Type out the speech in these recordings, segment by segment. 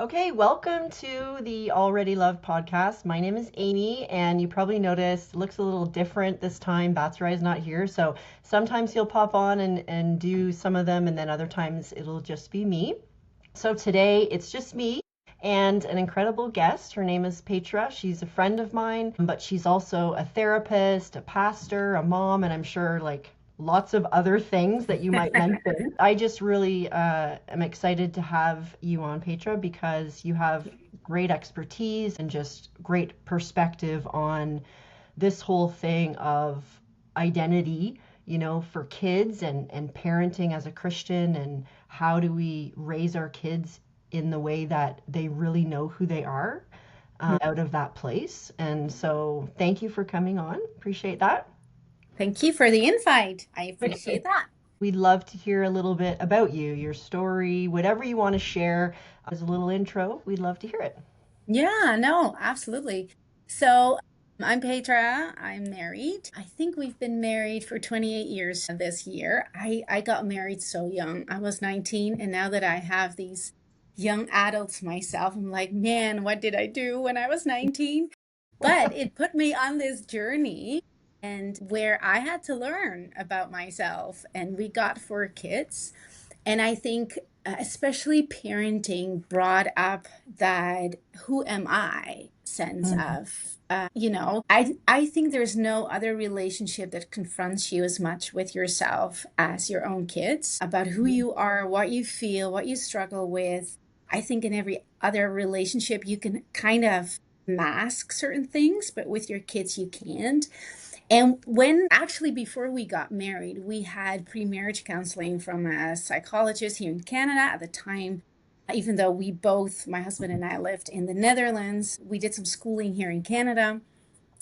Okay, welcome to the Already Loved podcast. My name is Aimee, and you probably noticed it looks a little different this time. Batsrai's not here, so sometimes he'll pop on and do some of them, and then other times it'll just be me. So today it's just me and an incredible guest. Her name is Petra. She's a friend of mine, but she's also a therapist, a pastor, a mom, and I'm sure like lots of other things that you might mention. I just really am excited to have you on, Petra, because you have great expertise and just great perspective on this whole thing of identity, for kids and parenting as a Christian, and how do we raise our kids in the way that they really know who they are out of that place. And so thank you for coming on. Appreciate that. Thank you for the invite. I appreciate that. We'd love to hear a little bit about you, your story, whatever you want to share as a little intro. We'd love to hear it. Yeah, no, absolutely. So I'm Petra. I'm married. I think we've been married for 28 years this year. I got married so young. I was 19, and now that I have these young adults myself, I'm like, man, what did I do when I was 19? But it put me on this journey and where I had to learn about myself, and we got 4 kids. And I think, especially parenting brought up that who am I sense Mm, of, I think there's no other relationship that confronts you as much with yourself as your own kids about who you are, what you feel, what you struggle with. I think in every other relationship, you can kind of mask certain things, but with your kids, you can't. And when actually, before we got married, we had pre-marriage counseling from a psychologist here in Canada at the time. Even though we both, my husband and I, lived in the Netherlands, we did some schooling here in Canada.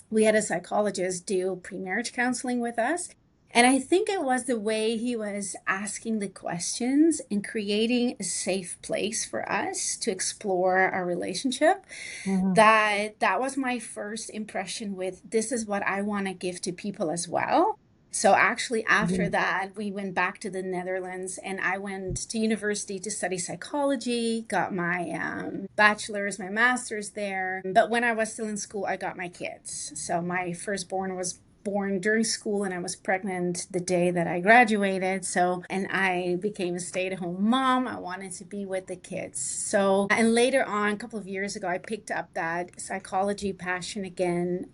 We had a psychologist do pre-marriage counseling with us. And I think it was the way he was asking the questions and creating a safe place for us to explore our relationship, mhm, that was my first impression with this is what I want to give to people as well. So actually after mhm. that we went back to the Netherlands and I went to university to study psychology, got my bachelor's, my master's there. But when I was still in school, I got my kids. So my firstborn was born during school and I was pregnant the day that I graduated. So, and I became a stay-at-home mom. I wanted to be with the kids. So, and later on, a couple of years ago, I picked up that psychology passion again.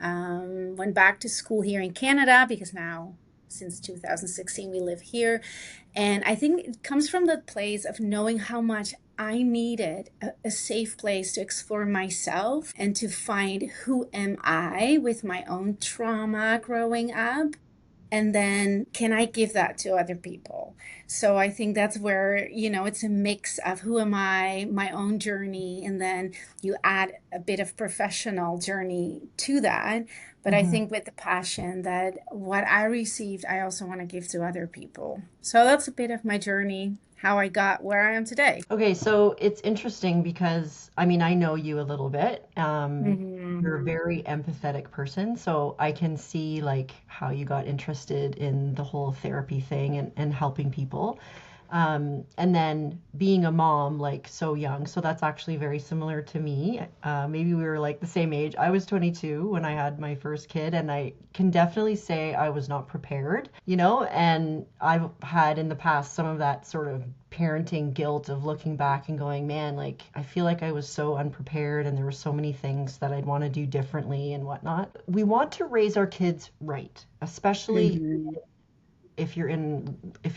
Went back to school here in Canada because now since 2016 we live here, and I think it comes from the place of knowing how much I needed a safe place to explore myself and to find who am I with my own trauma growing up. And then can I give that to other people? So I think that's where, it's a mix of who am I, my own journey, and then you add a bit of professional journey to that. But I Mhm. think with the passion that what I received, I also want to give to other people. So that's a bit of my journey, how I got where I am today. Okay, so it's interesting because I mean, I know you a little bit. You're a Mhm. very empathetic person, so I can see like how you got interested in the whole therapy thing and helping people. And then being a mom, like so young, so that's actually very similar to me. Maybe we were like the same age. I was 22 when I had my first kid, and I can definitely say I was not prepared, and I've had in the past some of that sort of parenting guilt of looking back and going, man, like I feel like I was so unprepared and there were so many things that I'd want to do differently and whatnot. We want to raise our kids right, especially Mhm. if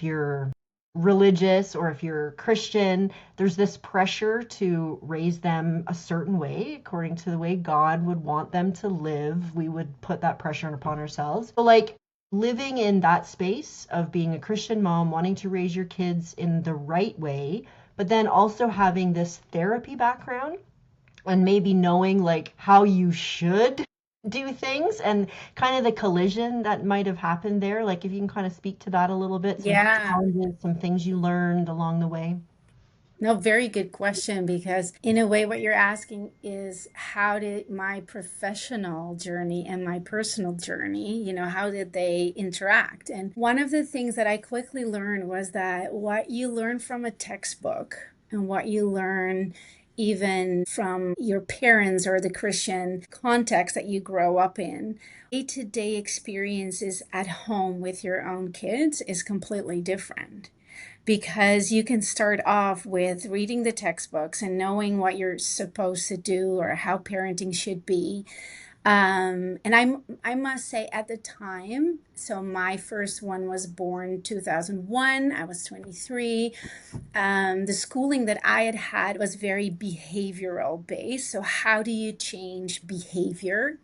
you're religious or if you're Christian, there's this pressure to raise them a certain way according to the way God would want them to live. We would put that pressure upon ourselves. So like living in that space of being a Christian mom, wanting to raise your kids in the right way, but then also having this therapy background and maybe knowing like how you should do things and kind of the collision that might have happened there. Like if you can kind of speak to that a little bit, some Yeah. challenges, some things you learned along the way. No, very good question because in a way what you're asking is how did my professional journey and my personal journey, how did they interact? And one of the things that I quickly learned was that what you learn from a textbook and what you learn even from your parents or the Christian context that you grow up in. Day-to-day experiences at home with your own kids is completely different because you can start off with reading the textbooks and knowing what you're supposed to do or how parenting should be. And I must say at the time, so my first one was born 2001. I was 23. The schooling that I had had was very behavioral based. So how do you change behavior?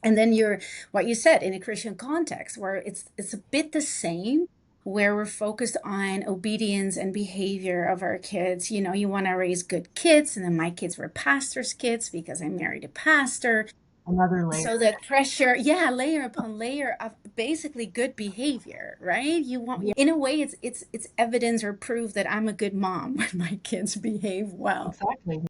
And then you're what you said in a Christian context where it's a bit the same, where we're focused on obedience and behavior of our kids. You know, you want to raise good kids, and then my kids were pastors' kids because I married a pastor. Another layer. So the pressure, yeah, layer upon layer of basically good behavior, right? You want, Yeah, in a way, it's evidence or proof that I'm a good mom when my kids behave well. exactly.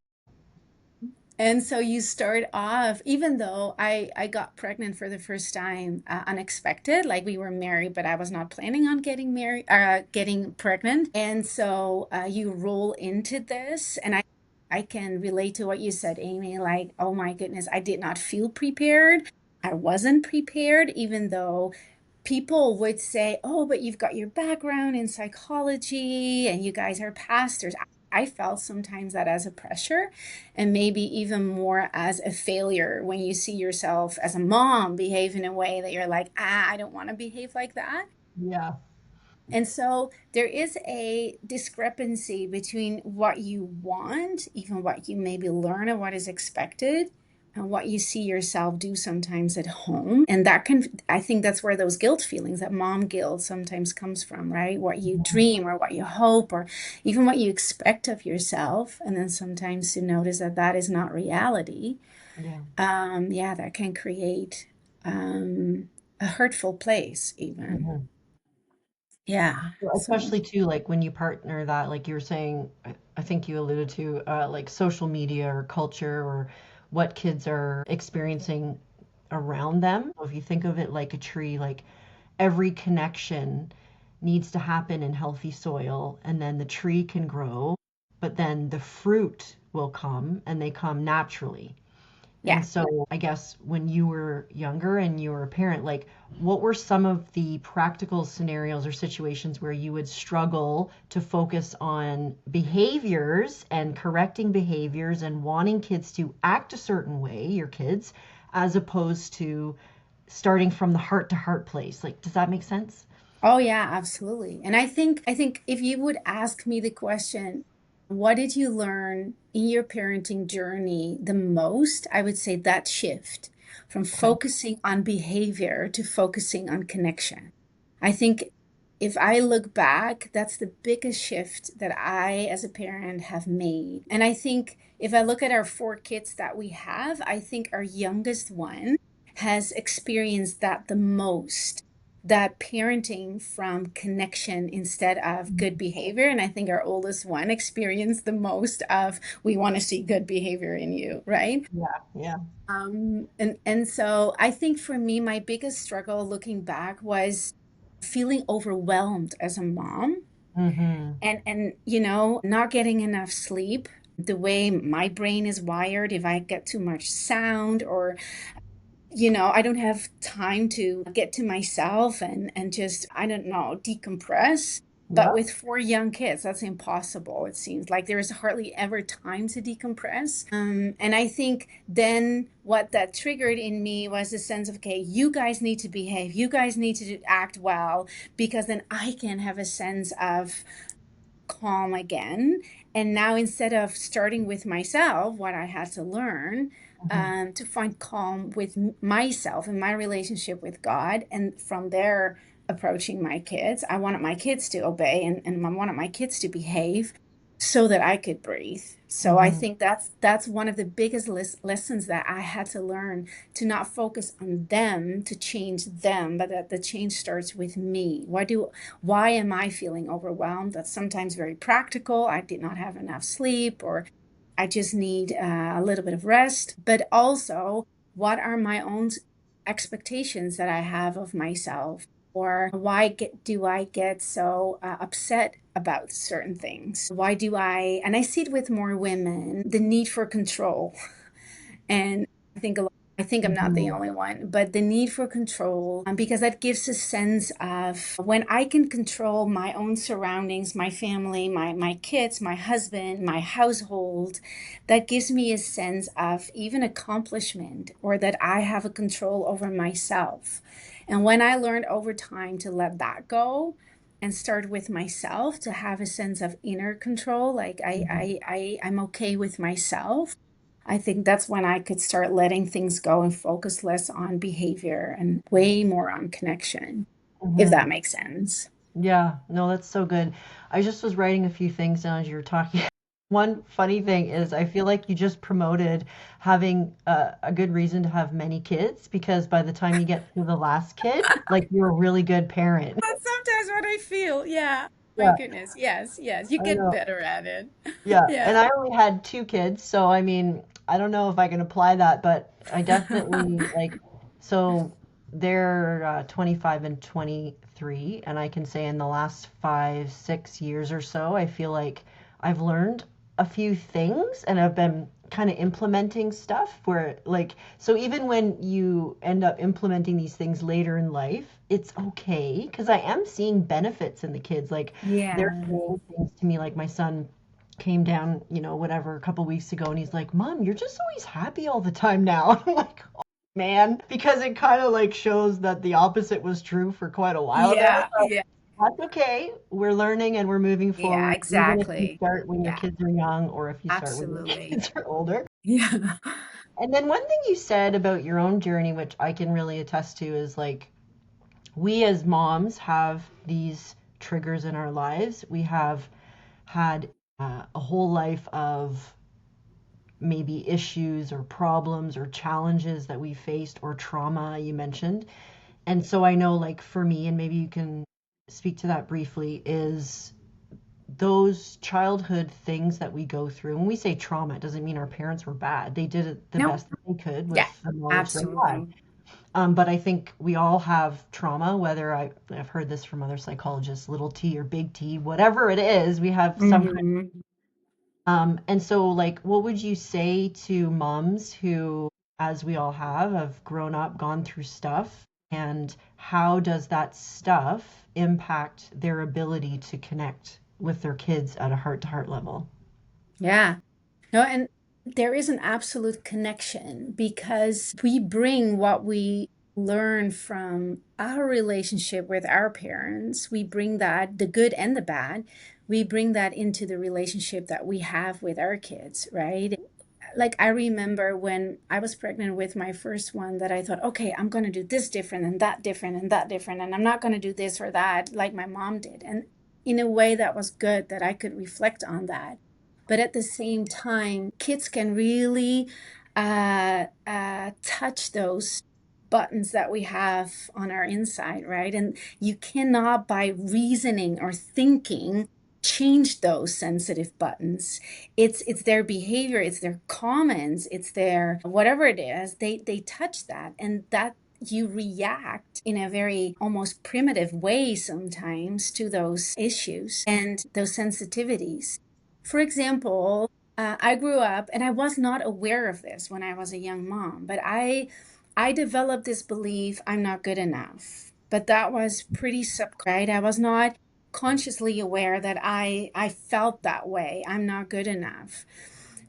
And so you start off, even though I got pregnant for the first time unexpected, like we were married, but I was not planning on getting married, getting pregnant. And so you roll into this, and I can relate to what you said, Aimee. Like, oh my goodness, I did not feel prepared. I wasn't prepared, even though people would say, oh, but you've got your background in psychology and you guys are pastors. I felt sometimes that as a pressure and maybe even more as a failure when you see yourself as a mom behave in a way that you're like, I don't want to behave like that. Yeah. And so there is a discrepancy between what you want, even what you maybe learn and what is expected, and what you see yourself do sometimes at home. And that can, I think that's where those guilt feelings, that mom guilt sometimes comes from, right? What you dream or what you hope or even what you expect of yourself. And then sometimes to notice that that is not reality. Yeah. Yeah, that can create a hurtful place, even. Mhm. Yeah. Well, So. especially too, like when you partner that, like you were saying, I think you alluded to, like social media or culture or what kids are experiencing around them. If you think of it like a tree, like every connection needs to happen in healthy soil, and then the tree can grow, but then the fruit will come and they come naturally. And Yeah. so I guess when you were younger and you were a parent, like what were some of the practical scenarios or situations where you would struggle to focus on behaviors and correcting behaviors and wanting kids to act a certain way, your kids, as opposed to starting from the heart to heart place? Like, does that make sense? Oh yeah, absolutely. And I think if you would ask me the question, what did you learn in your parenting journey the most? I would say that shift from Okay. focusing on behavior to focusing on connection. I think if I look back, that's the biggest shift that I as a parent have made. And I think if I look at our four kids that we have, I think our youngest one has experienced that the most, that parenting from connection instead of good behavior. And I think our oldest one experienced the most of we want to see good behavior in you, right? Yeah, yeah. And so I think for me, my biggest struggle looking back was feeling overwhelmed as a mom Mm-hmm. and you know, not getting enough sleep. The way my brain is wired, if I get too much sound or you know, I don't have time to get to myself and just, I don't know, decompress. But Yep. with four young kids, that's impossible. It seems like there's hardly ever time to decompress. And I think then what that triggered in me was a sense of, okay, you guys need to behave. You guys need to act well because then I can have a sense of calm again. And now instead of starting with myself, what I had to learn, Mm-hmm. to find calm with myself and my relationship with God, and from there approaching my kids. I wanted my kids to obey and I wanted my kids to behave so that I could breathe. So I Mm-hmm. think that's one of the biggest lessons that I had to learn, to not focus on them to change them, but that the change starts with me. Why am I feeling overwhelmed? That's sometimes very practical. I did not have enough sleep, or I just need a little bit of rest. But also, what are my own expectations that I have of myself? Or do I get so upset about certain things. Why do I, and I see it with more women, the need for control. And I think a lot, I think I'm not the Hmm. only one, but the need for control, because that gives a sense of when I can control my own surroundings, my family, my kids, my husband, my household, that gives me a sense of even accomplishment or that I have a control over myself. And when I learned over time to let that go and start with myself, to have a sense of inner control, like I'm okay with myself, I think that's when I could start letting things go and focus less on behavior and way more on connection, if Hmm. that makes sense. Yeah, no, that's so good. I just was writing a few things down as you were talking. One funny thing is I feel like you just promoted having a good reason to have many kids because by the time you get to the last kid, like you're a really good parent. That's sometimes what I feel. Yeah. My Yeah, goodness. Yes, yes. You I get know. better at it. Yeah, and Yeah. I only had two kids, so I mean, I don't know if I can apply that, but I definitely like, so they're 25 and 23, and I can say in the last 5, 6 years or so, I feel like I've learned a few things and I've been kind of implementing stuff where like, so even when you end up implementing these things later in life, it's okay because I am seeing benefits in the kids. Like they're Yeah. saying things to me like my son came down, whatever, a couple weeks ago, and he's like, "Mom, you're just always happy all the time now." I'm like, "Oh, man," because it kind of like shows that the opposite was true for quite a while there. Yeah. But Yeah. that's okay. We're learning and we're moving Yeah, forward, even if you exactly. start when your Yeah, kids are young or if you start when your absolutely. kids are older. Yeah. And then one thing you said about your own journey, which I can really attest to, is like we as moms have these triggers in our lives. We have had a whole life of maybe issues or problems or challenges that we faced or trauma you mentioned. And so I know like for me, and maybe you can speak to that briefly, is those childhood things that we go through. When we say trauma, it doesn't mean our parents were bad. They did it the No. best that they could Yeah, with the knowledge they had. absolutely. But I think we all have trauma, whether I've heard this from other psychologists, little t or big T, whatever it is, we have some kind. Hmm. And so, like, what would you say to moms who, as we all have grown up, gone through stuff, and how does that stuff impact their ability to connect with their kids at a heart-to-heart level? Yeah. No, and there is an absolute connection because we bring what we learn from our relationship with our parents, we bring that, the good and the bad, we bring that into the relationship that we have with our kids, right? Like I remember when I was pregnant with my first one that I thought, okay, I'm going to do this different and that different and that different, and I'm not going to do this or that like my mom did. And in a way that was good that I could reflect on that. But at the same time, kids can really touch those buttons that we have on our inside, right? And you cannot, by reasoning or thinking, change those sensitive buttons. It's their behavior, it's their comments, it's their whatever it is. They touch that, and that you react in a very almost primitive way sometimes to those issues and those sensitivities. For example, I grew up and I was not aware of this when I was a young mom, but I developed this belief I'm not good enough. But that was pretty right? I was not consciously aware that I felt that way. I'm not good enough.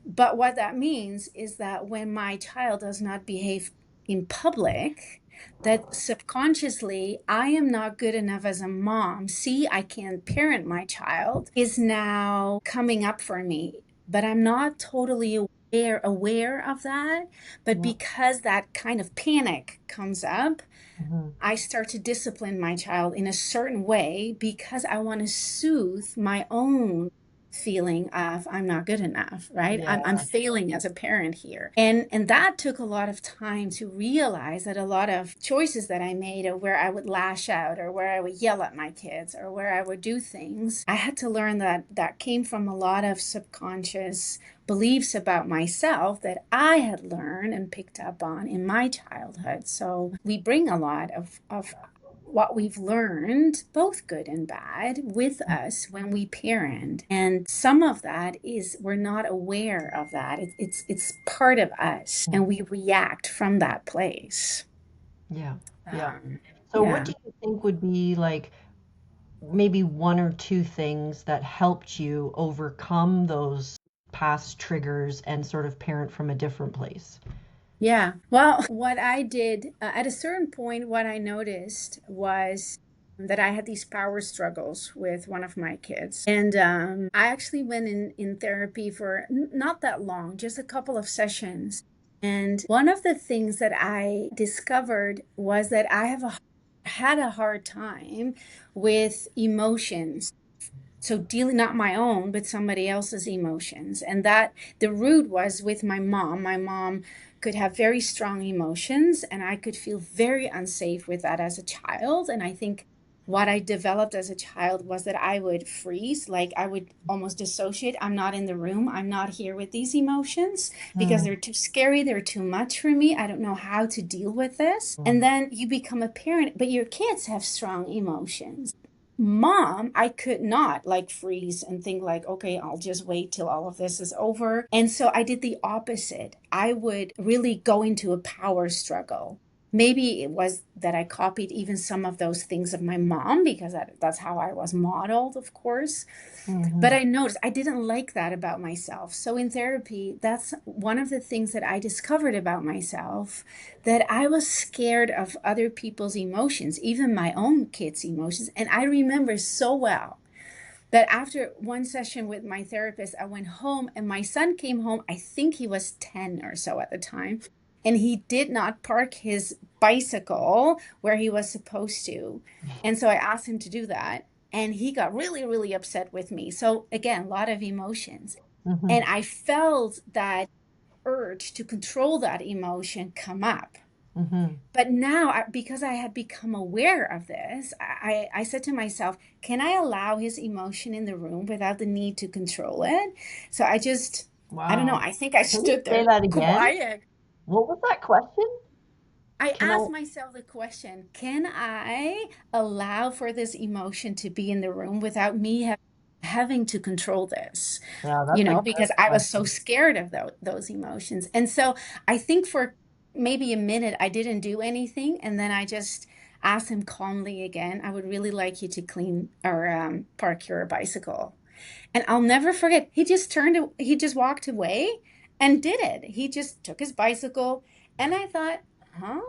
But what that means is that when my child does not behave in public, that subconsciously I am not good enough as a mom. See, I can't parent my child is now coming up for me, but I'm not totally aware of that. But Yeah. because that kind of panic comes up, Hmm. I start to discipline my child in a certain way because I want to soothe my own feeling of I'm not good enough, right? Yeah. I'm failing as a parent here. And that took a lot of time to realize that a lot of choices that I made or where I would lash out or where I would yell at my kids or where I would do things, I had to learn that that came from a lot of subconscious beliefs about myself that I had learned and picked up on in my childhood. So we bring a lot of what we've learned, both good and bad, with us when we parent. And some of that is we're not aware of that. It's part of us, and we react from that place. Yeah. Yeah. Um, So what yeah. do you think would be like maybe one or two things that helped you overcome those past triggers and sort of parent from a different place? Yeah. Well, what I did at a certain point, what I noticed was that I had these power struggles with one of my kids. And I actually went in therapy for not that long, just a couple of sessions. And one of the things that I discovered was that had a hard time with emotions, so dealing not my own but somebody else's emotions, and that the root was with my mom could have very strong emotions, and I could feel very unsafe with that as a child. And I think what I developed as a child was that I would freeze, like I would almost dissociate. I'm not in the room, I'm not here with these emotions because Mm, they're too scary, they're too much for me, I don't know how to deal with this. And mm, then you become a parent, but your kids have strong emotions. Mom, I could not like freeze and think like, okay, I'll just wait till all of this is over. And so I did the opposite. I would really go into a power struggle. Maybe it was that I copied even some of those things of my mom because that's how I was modeled, of course. But mhm, I noticed I didn't like that about myself. So in therapy, that's one of the things that I discovered about myself, that I was scared of other people's emotions, even my own kids' emotions. And I remember so well that after one session with my therapist, I went home and my son came home. I think he was 10 or so at the time. And he did not park his bicycle where he was supposed to. And so I asked him to do that. And he got really, really upset with me. So, again, a lot of emotions. And mhm, I felt that urge to control that emotion come up. mhm, But now, because I had become aware of this, I said to myself, can I allow his emotion in the room without the need to control it? So I don't know, wow. I think I Can you stood say there that again? quiet. What was that question? I Can I? asked myself the question, can I allow for this emotion to be in the room without me having to control this? Yeah, that's a Because good I was so question. scared of those emotions. And so I think for maybe a minute, I didn't do anything. And then I just asked him calmly again, I would really like you to clean or park your bicycle. And I'll never forget, he just walked away and did it. He just took his bicycle. And I thought, huh?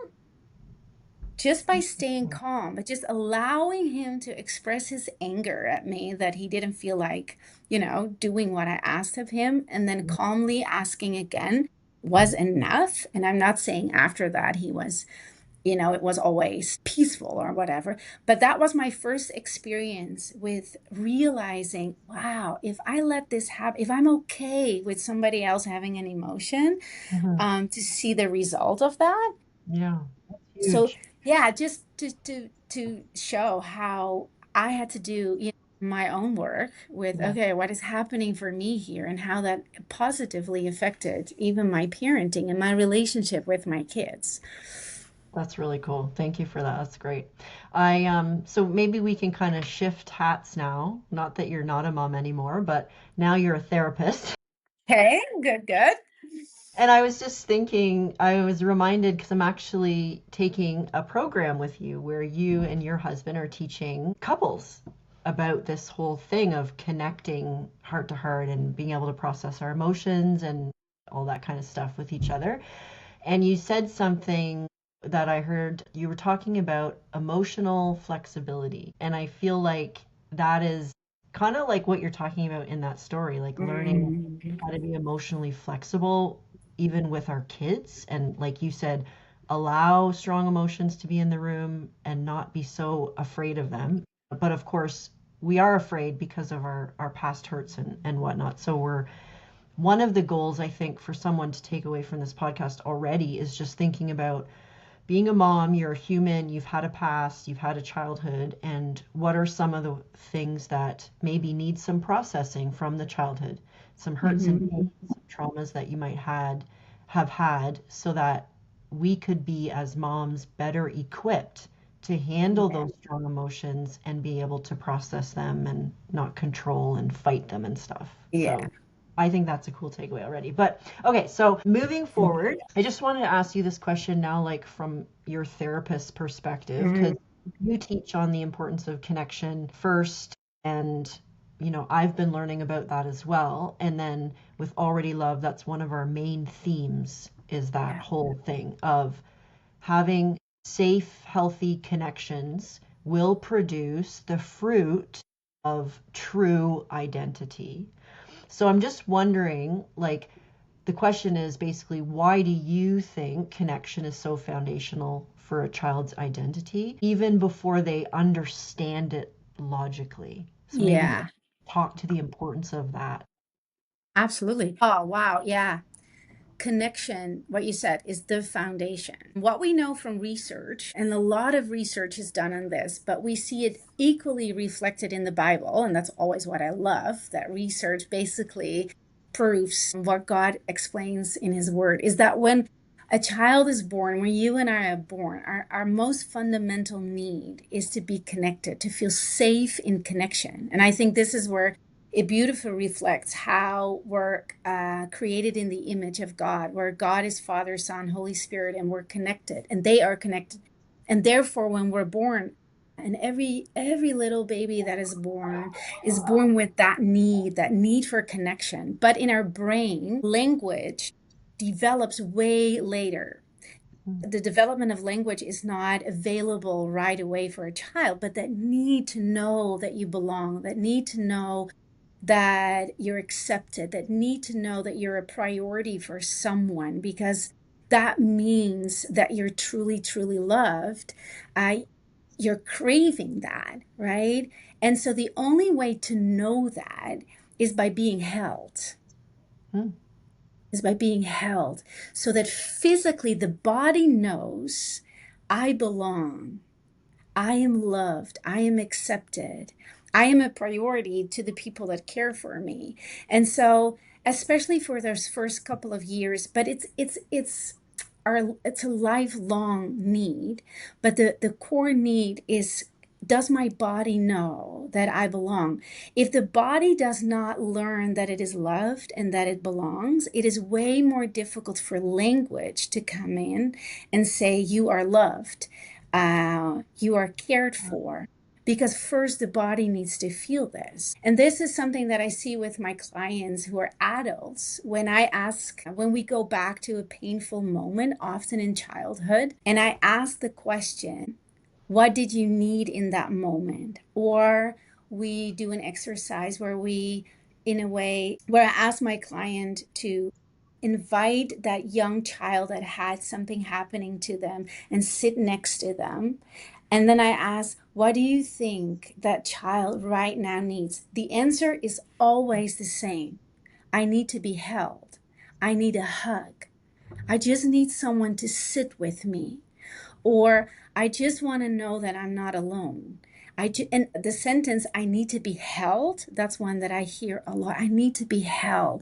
Just by staying calm, but just allowing him to express his anger at me that he didn't feel like, doing what I asked of him, and then calmly asking again was enough. And I'm not saying after that he was, it was always peaceful or whatever, but that was my first experience with realizing, wow, if I let this happen, if I'm okay with somebody else having an emotion, Mhm. to see the result of that. Yeah, that's So huge. yeah, just to show how I had to do, my own work with, Yeah. okay, what is happening for me here, and how that positively affected even my parenting and my relationship with my kids. That's really cool. Thank you for that. That's great. So maybe we can kind of shift hats now. Not that you're not a mom anymore, but now you're a therapist. Okay, good, good. And I was just thinking, I was reminded because I'm actually taking a program with you where you and your husband are teaching couples about this whole thing of connecting heart to heart and being able to process our emotions and all that kind of stuff with each other. And you said something that I heard you were talking about emotional flexibility. And I feel like that is kind of like what you're talking about in that story, like learning Mm, how to be emotionally flexible even with our kids. And like you said, allow strong emotions to be in the room and not be so afraid of them. But of course, we are afraid because of our past hurts and whatnot. So we're one of the goals I think for someone to take away from this podcast already is just thinking about being a mom, you're a human, you've had a past, you've had a childhood, and what are some of the things that maybe need some processing from the childhood, some hurts and mhm, pains, some traumas that you might have had so that we could be as moms better equipped to handle Yeah. those strong emotions and be able to process them and not control and fight them and stuff. Yeah. So I think that's a cool takeaway already. But okay, so moving forward, I just wanted to ask you this question now, like from your therapist perspective, because Mhm. you teach on the importance of connection first. And, I've been learning about that as well. And then with Already Love, that's one of our main themes is that Yeah. whole thing of having safe, healthy connections will produce the fruit of true identity. So I'm just wondering, like, the question is basically, why do you think connection is so foundational for a child's identity, even before they understand it logically? So maybe Yeah. talk to the importance of that. Absolutely. Oh, wow. Yeah. Connection, what you said, is the foundation. What we know from research, and a lot of research is done on this, but we see it equally reflected in the Bible. And that's always what I love, that research basically proves what God explains in his word is that when a child is born, when you and I are born, our most fundamental need is to be connected, to feel safe in connection. And I think this is where it beautifully reflects how we're created in the image of God, where God is Father, Son, Holy Spirit, and we're connected, and they are connected. And therefore, when we're born, and every little baby that is born with that need for connection. But in our brain, language develops way later. Mm. The development of language is not available right away for a child, but that need to know that you belong, that need to know that you're accepted, that need to know that you're a priority for someone, because that means that you're truly, truly loved. You're craving that, right? And so the only way to know that is by being held, Mm. is by being held, so that physically the body knows I belong. I am loved. I am accepted. I am a priority to the people that care for me. And so, especially for those first couple of years, but it's a lifelong need. But the core need is, does my body know that I belong? If the body does not learn that it is loved and that it belongs, it is way more difficult for language to come in and say, you are loved, you are cared for. Because first, the body needs to feel this. And this is something that I see with my clients who are adults. When we go back to a painful moment, often in childhood, and I ask the question, what did you need in that moment? Or we do an exercise where in a way, where I ask my client to invite that young child that had something happening to them and sit next to them. And then I ask, what do you think that child right now needs? The answer is always the same. I need to be held. I need a hug. I just need someone to sit with me. Or I just want to know that I'm not alone. And the sentence, I need to be held, that's one that I hear a lot. I need to be held.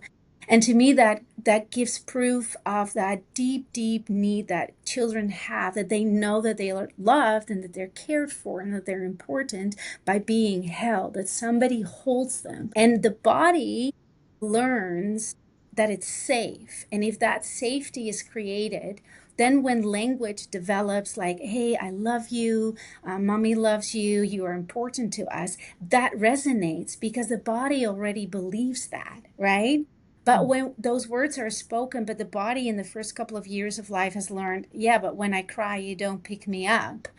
And to me, that gives proof of that deep, deep need that children have, that they know that they are loved and that they're cared for and that they're important by being held, that somebody holds them. And the body learns that it's safe. And if that safety is created, then when language develops, like, hey, I love you, mommy loves you, you are important to us, that resonates because the body already believes that, right? But Mm. when those words are spoken, but the body in the first couple of years of life has learned, yeah, but when I cry, you don't pick me up.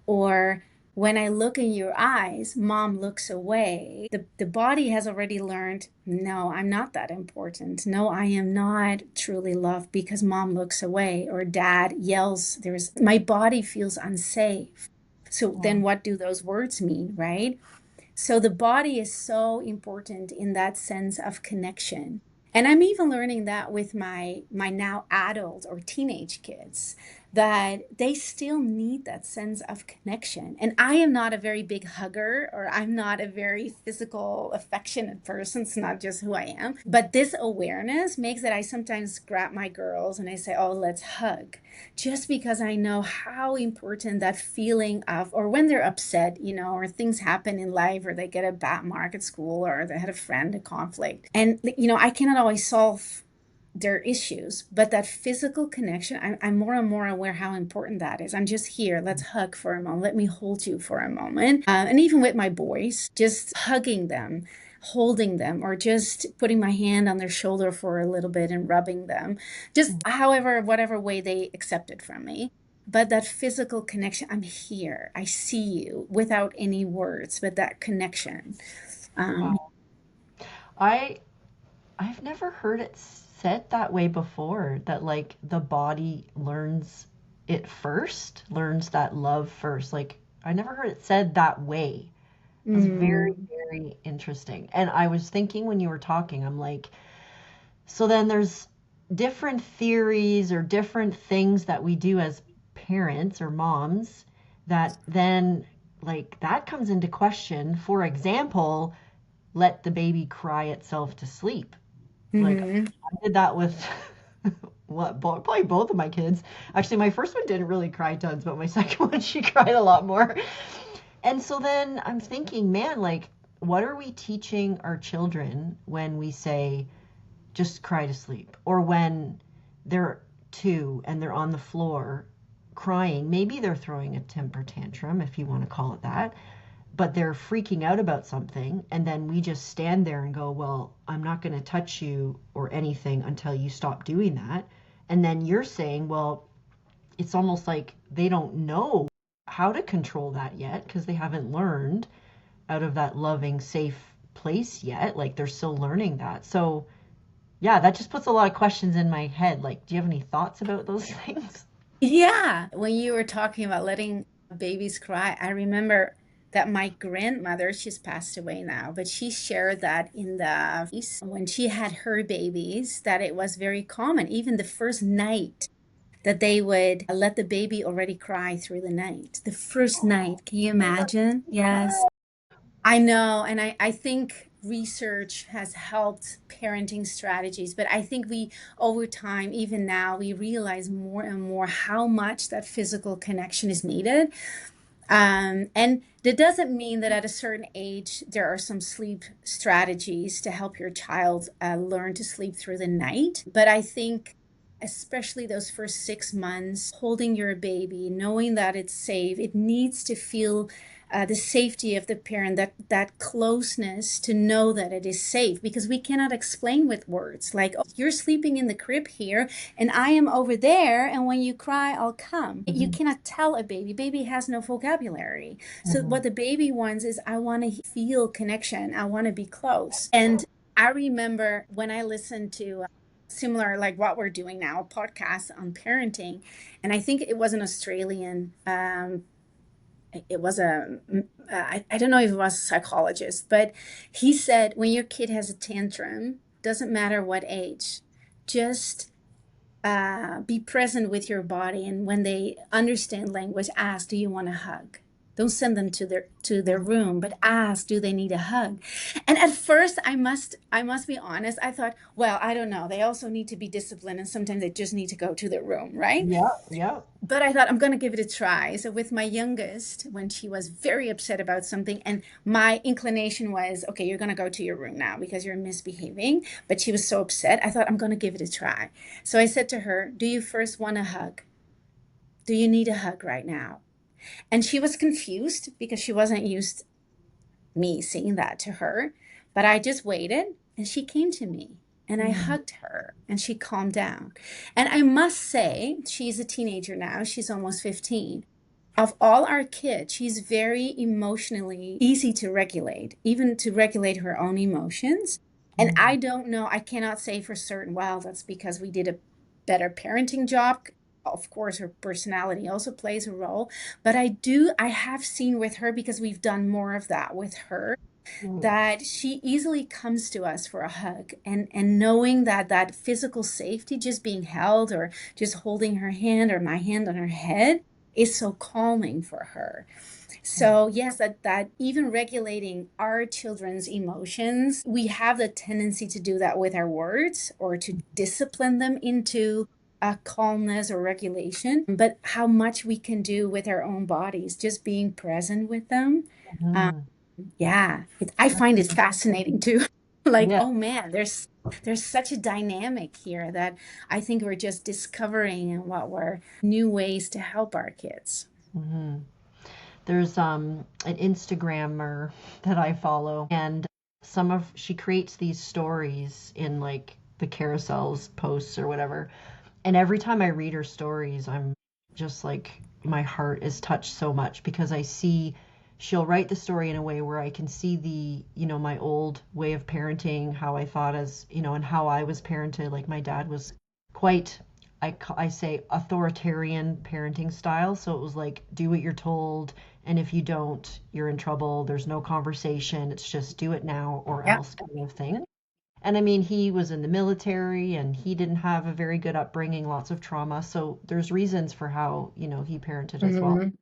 Or when I look in your eyes, mom looks away. The body has already learned, no, I'm not that important. No, I am not truly loved because mom looks away or dad yells. My body feels unsafe. So then Wow. what do those words mean, right? So the body is so important in that sense of connection. And I'm even learning that with my now adult or teenage kids, that they still need that sense of connection. And I am not a very big hugger, or I'm not a very physical, affectionate person. It's not just who I am. But this awareness makes that I sometimes grab my girls and I say, oh, let's hug. Just because I know how important that feeling of, or when they're upset, or things happen in life, or they get a bad mark at school, or they had a friend, a conflict. And, I cannot always solve their issues, but that physical connection, I'm more and more aware how important that is. I'm just here, let's hug for a moment, let me hold you for a moment. And even with my boys, just hugging them, holding them, or just putting my hand on their shoulder for a little bit and rubbing them, just however, whatever way they accept it from me. But that physical connection, I'm here, I see you, without any words, but that connection. um, Wow. I I've never heard it said that way before, that like the body learns it first, learns that love first. Like I never heard it said that way. That's very, mm, very interesting. And I was thinking when you were talking, I'm like, so then there's different theories or different things that we do as parents or moms that then like that comes into question. For example, let the baby cry itself to sleep. Like mhm. I did that with probably both of my kids. Actually, my first one didn't really cry tons, but my second one she cried a lot more. And so then I'm thinking, man, like what are we teaching our children when we say just cry to sleep, or when they're two and they're on the floor crying? Maybe they're throwing a temper tantrum, if you want to call it that, but they're freaking out about something, and then we just stand there and go, well, I'm not going to touch you or anything until you stop doing that. And then you're saying, well, it's almost like they don't know how to control that yet because they haven't learned out of that loving, safe place yet. Like they're still learning that. So, yeah, that just puts a lot of questions in my head. Like, do you have any thoughts about those things? Yeah, when you were talking about letting babies cry, I remember that my grandmother, she's passed away now, but she shared that in the when she had her babies, that it was very common, even the first night, that they would let the baby already cry through the night. The first night, can you imagine? Yes. I know, and I think research has helped parenting strategies, but I think we, over time, even now, we realize more and more how much that physical connection is needed. And that doesn't mean that at a certain age there are some sleep strategies to help your child learn to sleep through the night. But I think, especially those first 6 months, holding your baby, knowing that it's safe, it needs to feel the safety of the parent, that closeness to know that it is safe, because we cannot explain with words like, oh, you're sleeping in the crib here and I am over there, and when you cry, I'll come. You Mm-hmm. cannot tell a baby. Baby has no vocabulary. So Mm-hmm. what the baby wants is, I want to feel connection. I want to be close. And I remember when I listened to similar, like what we're doing now, a podcast on parenting, and I think it was an Australian, it was I don't know if it was a psychologist, but he said, when your kid has a tantrum, doesn't matter what age, just be present with your body, and when they understand language, ask, do you want a hug? Don't send them to their room, but ask, do they need a hug? And at first, I must be honest, I thought, well, I don't know, they also need to be disciplined, and sometimes they just need to go to their room, right? Yeah, yeah. But I thought, I'm going to give it a try. So with my youngest, when she was very upset about something, and my inclination was, okay, you're going to go to your room now because you're misbehaving. But she was so upset. I thought, I'm going to give it a try. So I said to her, do you first want a hug? Do you need a hug right now? And she was confused because she wasn't used me saying that to her. But I just waited, and she came to me and I Mm-hmm. hugged her and she calmed down. And I must say, she's a teenager now, she's almost 15. Of all our kids, she's very emotionally easy to regulate, even to regulate her own emotions. And Mm-hmm. I don't know, I cannot say for certain, well, that's because we did a better parenting job. Of course, her personality also plays a role. But I have seen with her, because we've done more of that with her, Right. that she easily comes to us for a hug, and knowing that that physical safety, just being held or just holding her hand or my hand on her head, is so calming for her. So yes, that even regulating our children's emotions, we have the tendency to do that with our words or to discipline them into a calmness or regulation. But how much we can do with our own bodies, just being present with them. Um, Mhm. yeah, I find it fascinating too. Like, Yeah. oh man, there's such a dynamic here that I think we're just discovering in what were new ways to help our kids. Hmm. There's an Instagrammer that I follow, and she creates these stories in like the carousels posts or whatever. And every time I read her stories, I'm just like, my heart is touched so much because I see she'll write the story in a way where I can see my old way of parenting, how I thought and how I was parented. Like my dad was quite, I say, authoritarian parenting style. So it was like, do what you're told. And if you don't, you're in trouble. There's no conversation. It's just do it now or Yeah. else kind of thing. And I mean, he was in the military and he didn't have a very good upbringing, lots of trauma. So there's reasons for how, he parented as well. Mhm.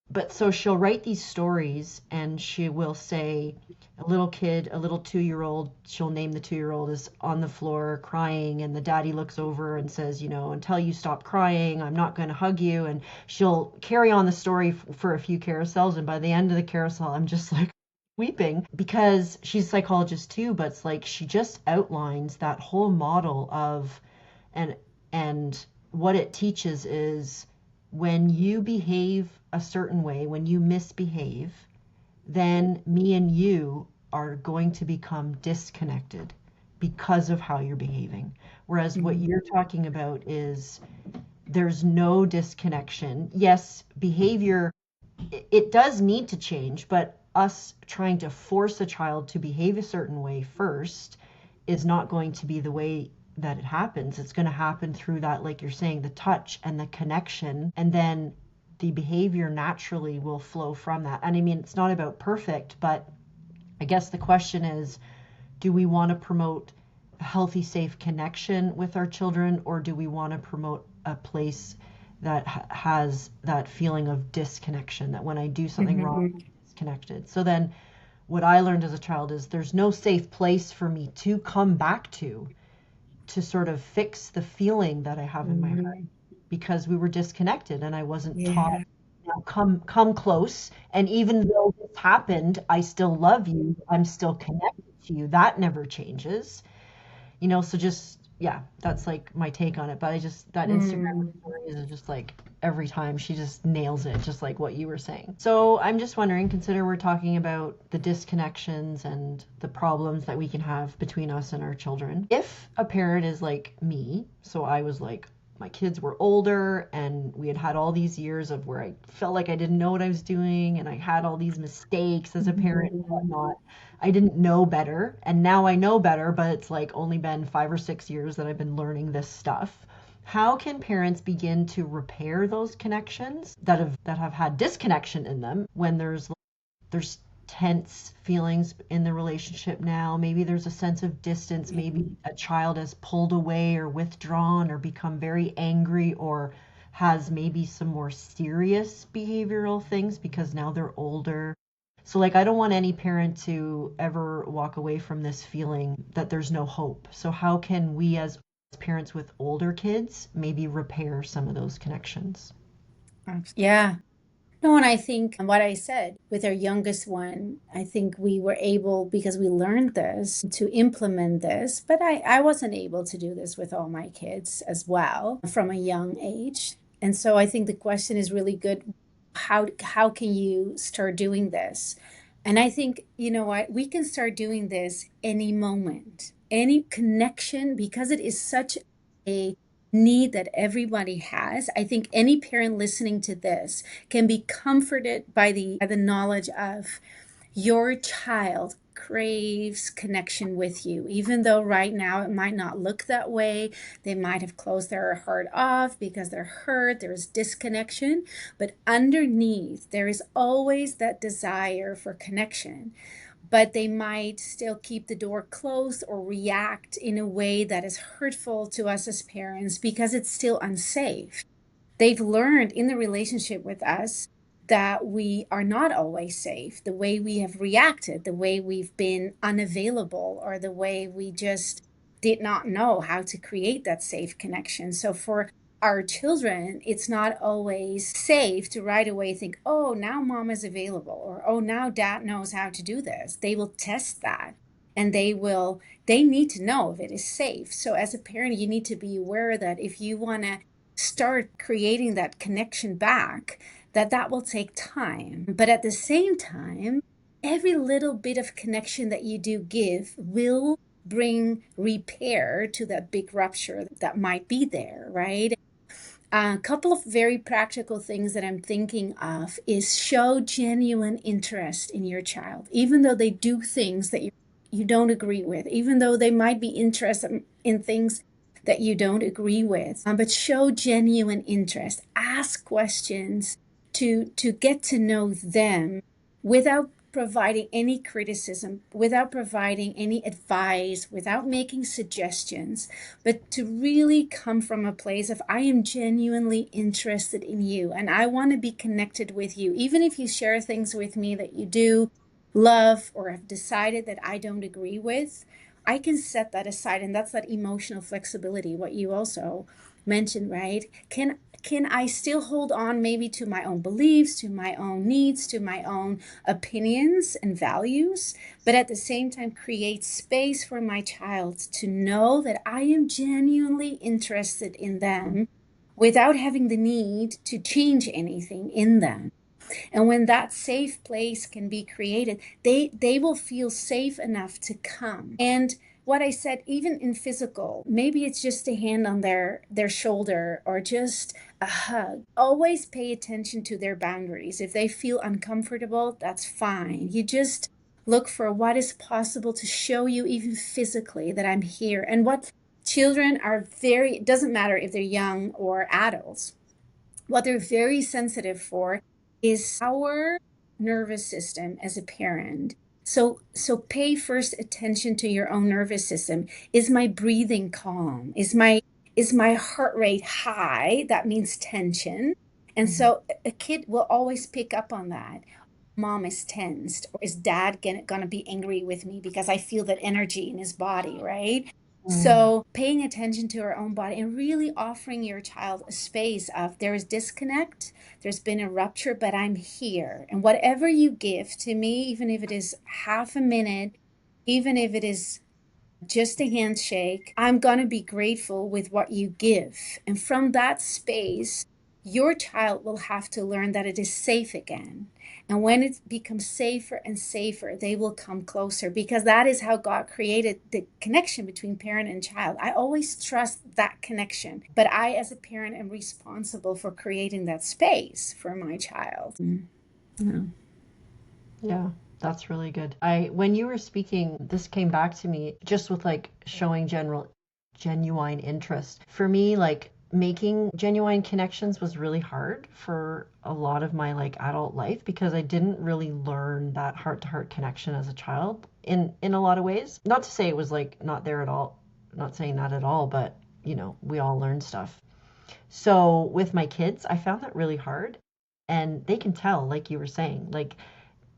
But so she'll write these stories and she will say, a little kid, a little 2-year-old, she'll name the 2-year-old, is on the floor crying. And the daddy looks over and says, until you stop crying, I'm not going to hug you. And she'll carry on the story for a few carousels. And by the end of the carousel, I'm just like, weeping because she's a psychologist too, but it's like she just outlines that whole model of and and what it teaches is when you behave a certain way, when you misbehave, then me and you are going to become disconnected because of how you're behaving. Whereas what Mhm. you're talking about is there's no disconnection. Yes, behavior, it does need to change, but us trying to force a child to behave a certain way first is not going to be the way that it happens. It's going to happen through that, like you're saying, the touch and the connection, and then the behavior naturally will flow from that. And I mean, it's not about perfect, but I guess the question is, do we want to promote a healthy, safe connection with our children, or do we want to promote a place that has that feeling of disconnection, that when I do something wrong, Mhm. I'm disconnected? So then what I learned as a child is there's no safe place for me to come back to sort of fix the feeling that I have in my heart Mhm. because we were disconnected and I wasn't taught, Yeah. come close, and even though this happened, I still love you. I'm still connected to you. That never changes. So just, yeah, that's like my take on it. But I just, that Instagram Mm. story is just like every time she just nails it, just like what you were saying. So I'm just wondering, consider we're talking about the disconnections and the problems that we can have between us and our children. If a parent is like me, so I was like, my kids were older and we had had all these years of where I felt like I didn't know what I was doing and I had all these mistakes as a parent and Mhm. whatnot. I didn't know better, and now I know better, but it's like only been 5 or 6 years that I've been learning this stuff. How can parents begin to repair those connections that have had disconnection in them when there's tense feelings in the relationship now? Maybe there's a sense of distance. Maybe a child has pulled away or withdrawn or become very angry or has maybe some more serious behavioral things because now they're older. So, like, I don't want any parent to ever walk away from this feeling that there's no hope. So, how can we, as parents with older kids, maybe repair some of those connections? Yeah. No, and I think what I said with our youngest one, I think we were able, because we learned this, to implement this, but I wasn't able to do this with all my kids as well from a young age. And so I think the question is really good. How can you start doing this? And I think, you know what, we can start doing this any moment, any connection, because it is such a need that everybody has. I think any parent listening to this can be comforted by the knowledge of your child craves connection with you, even though right now it might not look that way. They might have closed their heart off because they're hurt, there's disconnection, but underneath, there is always that desire for connection. But they might still keep the door closed or react in a way that is hurtful to us as parents because it's still unsafe. They've learned in the relationship with us that we are not always safe. The way we have reacted, the way we've been unavailable, or the way we just did not know how to create that safe connection. So for our children, it's not always safe to right away think, oh, now mom is available, or oh, now dad knows how to do this. They will test that, and they need to know if it is safe. So as a parent, you need to be aware that if you want to start creating that connection back, that will take time. But at the same time, every little bit of connection that you do give will bring repair to that big rupture that might be there, right? A couple of very practical things that I'm thinking of is show genuine interest in your child, even though they do things that you don't agree with, even though they might be interested in things that you don't agree with. But show genuine interest. Ask questions to get to know them without providing any criticism, without providing any advice, without making suggestions, but to really come from a place of, I am genuinely interested in you and I want to be connected with you. Even if you share things with me that you do love or have decided that I don't agree with, I can set that aside. And that's that emotional flexibility, what you also mentioned, right? Can I still hold on maybe to my own beliefs, to my own needs, to my own opinions and values, but at the same time create space for my child to know that I am genuinely interested in them without having the need to change anything in them. And when that safe place can be created, they will feel safe enough to come. And what I said, even in physical, maybe it's just a hand on their shoulder or just a hug. Always pay attention to their boundaries. If they feel uncomfortable, that's fine. You just look for what is possible to show you, even physically, that I'm here. And what children are very, it doesn't matter if they're young or adults, what they're very sensitive for is our nervous system as a parent. So pay first attention to your own nervous system. Is my breathing calm? Is my heart rate high? That means tension. And so a kid will always pick up on that. Mom is tensed, or is dad gonna be angry with me because I feel that energy in his body, right? Mm. So paying attention to our own body and really offering your child a space of, there is disconnect, there's been a rupture, but I'm here. And whatever you give to me, even if it is half a minute, even if it is just a handshake, I'm going to be grateful with what you give. And from that space, your child will have to learn that it is safe again. And when it becomes safer and safer, they will come closer, because that is how God created the connection between parent and child. I always trust that connection, but I, as a parent, am responsible for creating that space for my child. Yeah. Yeah, that's really good. When you were speaking, this came back to me just with like showing genuine interest. For me, like making genuine connections was really hard for a lot of my like adult life because I didn't really learn that heart-to-heart connection as a child in a lot of ways. Not to say it was like not there at all, not saying that at all, but we all learn stuff. So with my kids, I found that really hard. And they can tell, like you were saying, like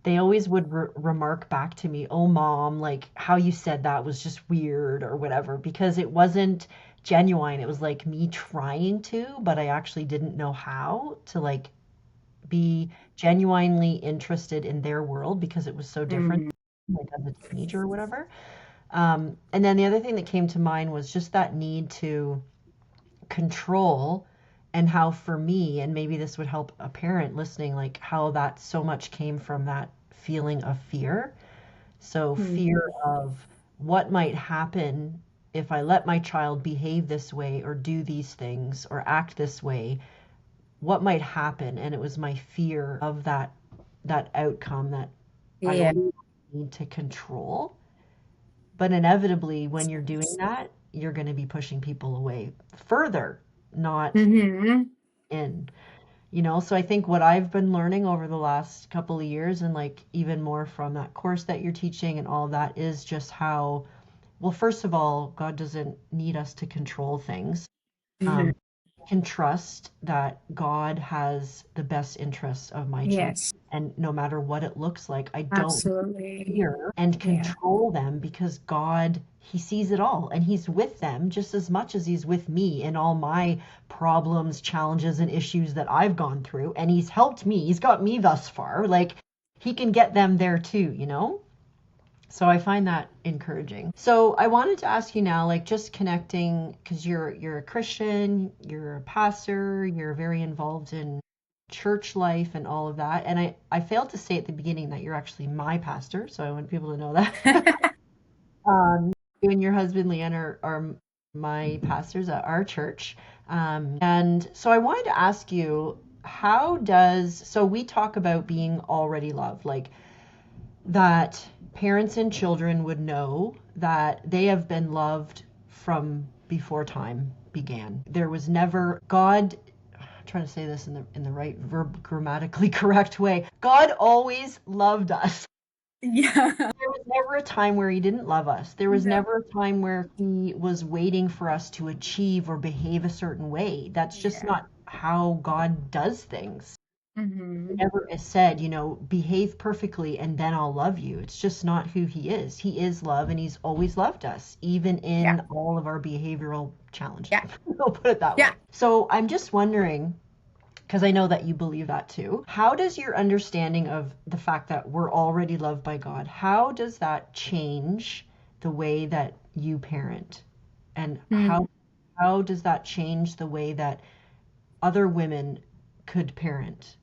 they always would remark back to me, "Oh, mom, like how you said that was just weird or whatever," because it wasn't genuine. It was like me trying to, but I actually didn't know how to like be genuinely interested in their world because it was so different, Mm. like as a teenager or whatever. And then the other thing that came to mind was just that need to control, and how for me, and maybe this would help a parent listening, like how that so much came from that feeling of fear. So fear Mm. of what might happen if I let my child behave this way or do these things or act this way, what might happen? And it was my fear of that outcome that I Yeah. always need to control. But inevitably, when you're doing that, you're going to be pushing people away further, not Mm-hmm. in. So I think what I've been learning over the last couple of years, and like even more from that course that you're teaching and all that, is just how, well, first of all, God doesn't need us to control things. Mm-hmm. Um, I can trust that God has the best interests of my children. Yes, And no matter what it looks like, I don't absolutely. fear and Yeah. control them, because God, He sees it all and He's with them just as much as He's with me in all my problems, challenges, and issues that I've gone through. And He's helped me, He's got me thus far. Like, He can get them there too. So I find that encouraging. So I wanted to ask you now, like, just connecting, because you're a Christian, you're a pastor, you're very involved in church life and all of that. And I failed to say at the beginning that you're actually my pastor, so I want people to know that. You and your husband Leanne are my pastors at our church. And so I wanted to ask you, so we talk about being already loved, like that parents and children would know that they have been loved from before time began. There was never God, I'm trying to say this in the right grammatically correct way. God always loved us. Yeah. There was never a time where he didn't love us. There was No. never a time where he was waiting for us to achieve or behave a certain way. That's just Yeah. not how God does things. He Mm-hmm. never has said, behave perfectly and then I'll love you. It's just not who he is. He is love, and he's always loved us, even Yeah. in all of our behavioral challenges. Yeah. I'll put it that way. Yeah. So I'm just wondering, because I know that you believe that too, how does your understanding of the fact that we're already loved by God, how does that change the way that you parent? And Mm. how does that change the way that other women could parent?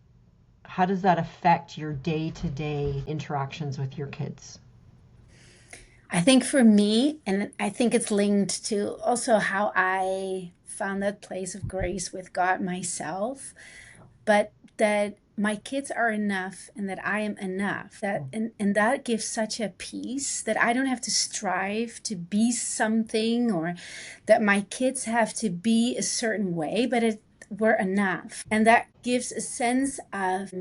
How does that affect your day-to-day interactions with your kids? I think for me, and I think it's linked to also how I found that place of grace with God myself, but that my kids are enough and that I am enough. And that gives such a peace that I don't have to strive to be something, or that my kids have to be a certain way, but we're enough. And that gives a sense of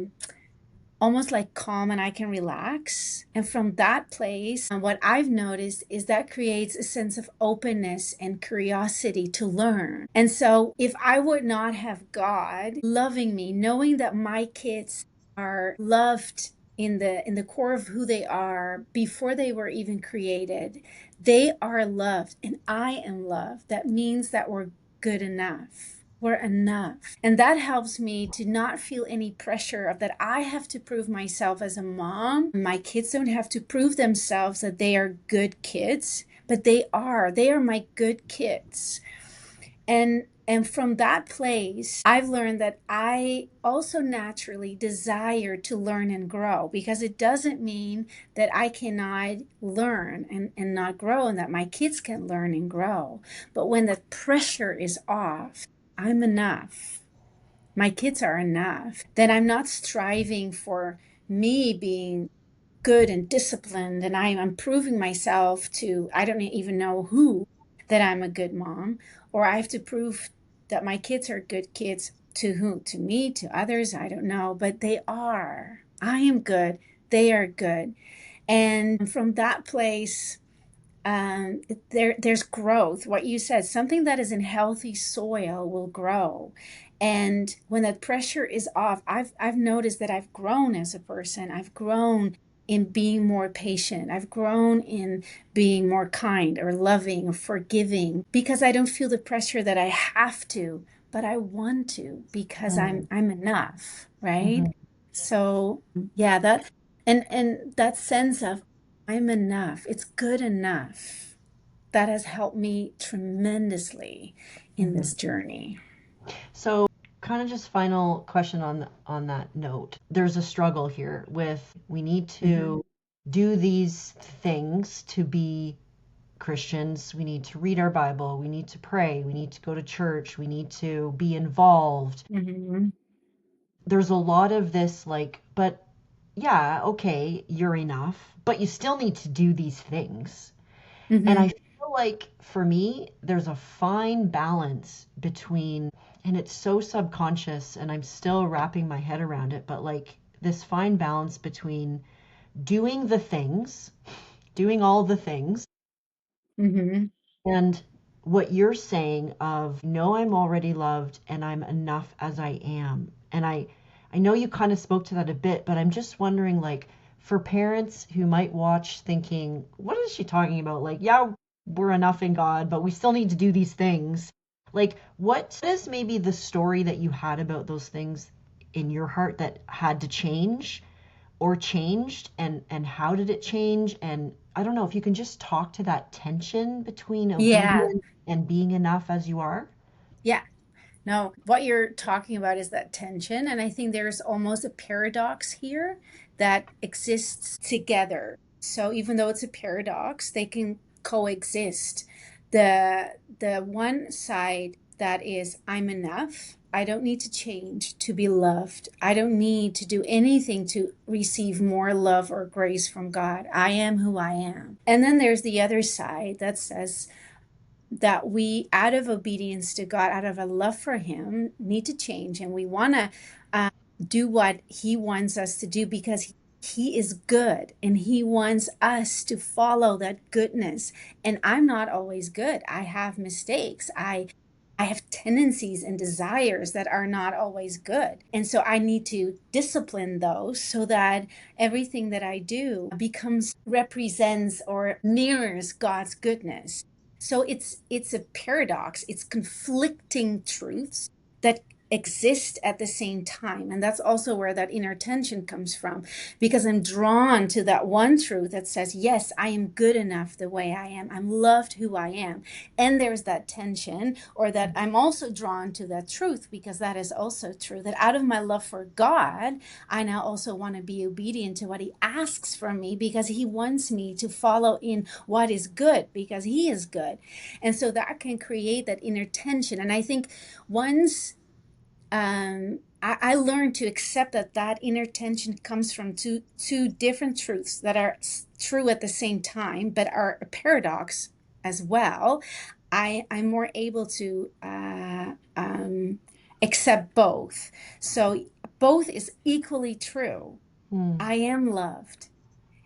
almost like calm, and I can relax. And from that place, what I've noticed is that creates a sense of openness and curiosity to learn. And so if I would not have God loving me, knowing that my kids are loved in the core of who they are before they were even created, they are loved and I am loved. That means that we're good enough. We're enough. And that helps me to not feel any pressure of that I have to prove myself as a mom. My kids don't have to prove themselves that they are good kids, but they are. They are my good kids. And from that place, I've learned that I also naturally desire to learn and grow, because it doesn't mean that I cannot learn and not grow, and that my kids can learn and grow. But when the pressure is off, I'm enough. My kids are enough. Then I'm not striving for me being good and disciplined, and I'm proving myself to, I don't even know who, that I'm a good mom, or I have to prove that my kids are good kids. To who? To me, to others, I don't know, but they are. I am good, they are good. And from that place, there's growth. What you said, something that is in healthy soil will grow. And when that pressure is off, I've noticed that I've grown as a person. I've grown in being more patient. I've grown in being more kind or loving or forgiving, because I don't feel the pressure that I have to, but I want to, because Mm, I'm enough, right? mhm, So yeah, and that sense of I'm enough. It's good enough. That has helped me tremendously in mhm. this journey. So, kind of just final question on that note. There's a struggle here with, we need Mm-hmm. to do these things to be Christians. We need to read our Bible, we need to pray, we need to go to church, we need to be involved. Mm-hmm. There's a lot of this, like, but yeah, okay, you're enough, but you still need to do these things. And I Mm-hmm. feel like for me, there's a fine balance between, and it's so subconscious, and I'm still wrapping my head around it, but like this fine balance between doing the things, doing all the things, Mm-hmm. and what you're saying of, no, I'm already loved and I'm enough as I am. And I know you kind of spoke to that a bit, but I'm just wondering, like, for parents who might watch thinking, what is she talking about? Like, yeah, we're enough in God, but we still need to do these things. Like, what is maybe the story that you had about those things in your heart that had to change or changed, and how did it change? And I don't know if you can just talk to that tension between Yeah. obedience and being enough as you are. Yeah. No, what you're talking about is that tension. And I think there's almost a paradox here that exists together. So even though it's a paradox, they can coexist. The one side that is I'm enough. I don't need to change to be loved. I don't need to do anything to receive more love or grace from God. I am who I am. And then there's the other side that says, that we, out of obedience to God, out of a love for Him, need to change, and we want to do what He wants us to do because He is good and He wants us to follow that goodness. And I'm not always good. I have mistakes. I have tendencies and desires that are not always good. And so I need to discipline those so that everything that I do becomes represents or mirrors God's goodness. So it's a paradox. It's conflicting truths that exist at the same time. And that's also where that inner tension comes from, because I'm drawn to that one truth that says, yes, I am good enough the way I am. I'm loved who I am. And there's that tension, or that I'm also drawn to that truth, because that is also true, that out of my love for God, I now also want to be obedient to what He asks from me, because He wants me to follow in what is good, because He is good. And so that can create that inner tension. And I think once I learned to accept that that inner tension comes from two different truths that are true at the same time, but are a paradox as well. I'm more able to accept both. So both is equally true. Hmm. I am loved.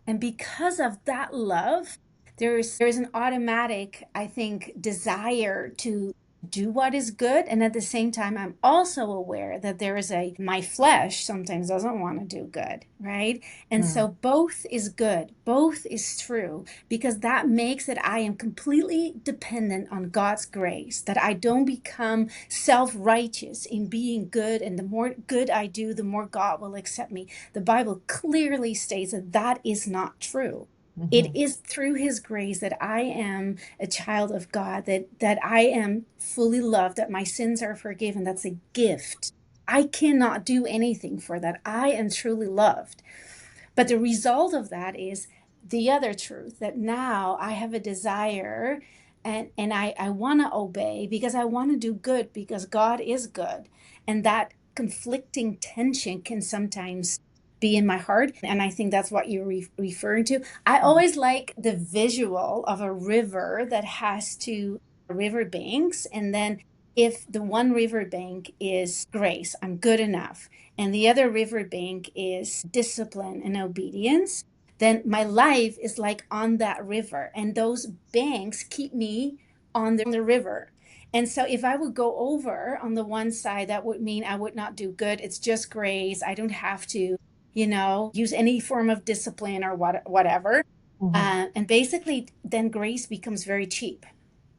And because of that love, there's an automatic, I think, desire to do what is good. And at the same time, I'm also aware that there is a, my flesh sometimes doesn't want to do good, right? And Hmm. so both is good, both is true, because that makes that I am completely dependent on God's grace, that I don't become self-righteous in being good. And the more good I do, the more God will accept me. The Bible clearly states that that is not true. It Hmm. is through His grace that I am a child of God, that I am fully loved, that my sins are forgiven. That's a gift. I cannot do anything for that. I am truly loved. But the result of that is the other truth, that now I have a desire, and I want to obey because I want to do good, because God is good. And that conflicting tension can sometimes be in my heart. And I think that's what you're referring to. I always like the visual of a river that has two river banks. And then if the one river bank is grace, I'm good enough, and the other riverbank is discipline and obedience, then my life is like on that river. And those banks keep me on the river. And so if I would go over on the one side, that would mean I would not do good. It's just grace. I don't have to, use any form of discipline or whatever. Hmm. And basically, then grace becomes very cheap.